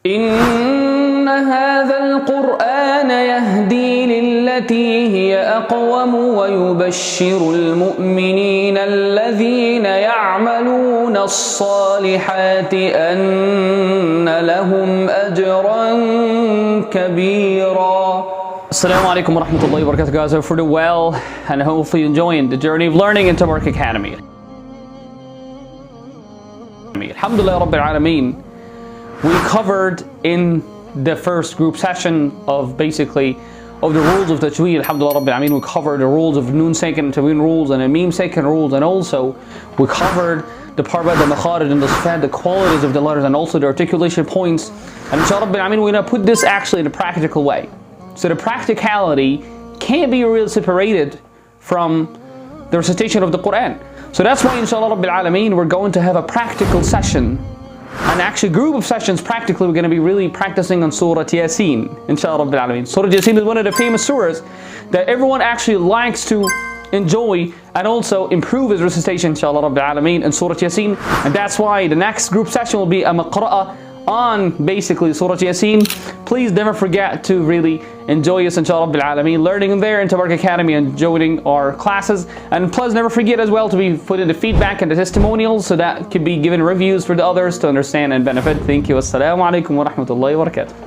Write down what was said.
إن هذا القرآن يهدي للتي هي أقوم ويبشر المؤمنين الذين يعملون الصالحات أن لهم أجرا كبيرا. Assalamu alaikum wa rahmatullahi wa barakatuh, guys. I hope you're doing well and hopefully enjoying the journey of learning in Tabarak Academy. Alhamdulillah Rabbil Alameen. We covered in the first group session of the rules of Tajweed. Alhamdulillah Rabbil Alameen. We covered the rules of Noon second Tajweed rules and Mim second rules, and also we covered the part about the Maqra and the Sifat, the qualities of the letters, and also the articulation points. And inshallah Rabbil Alameen, we're going to put this actually in a practical way. So the practicality can't be really separated from the recitation of the Qur'an. So that's why inshallah Rabbil Alameen, we're going to have a practical session, an actual group of sessions. Practically we're going to be really practicing on Surah Yasin, inshallah Rabbil Alameen. Surah Yasin is one of the famous surahs that everyone actually likes to enjoy and also improve his recitation, inshallah Rabbil Alameen, in Surah Yasin. And that's why the next group session will be a Maqra on Surah Yasin. Please never forget to really enjoy us, inshallah Rabbil Alameen, learning there in Tabarak Academy and joining our classes. And plus never forget as well to be putting the feedback and the testimonials so that can be given reviews for the others to understand and benefit. Thank you. Assalamu alaikum wa rahmatullahi wa barakatuh.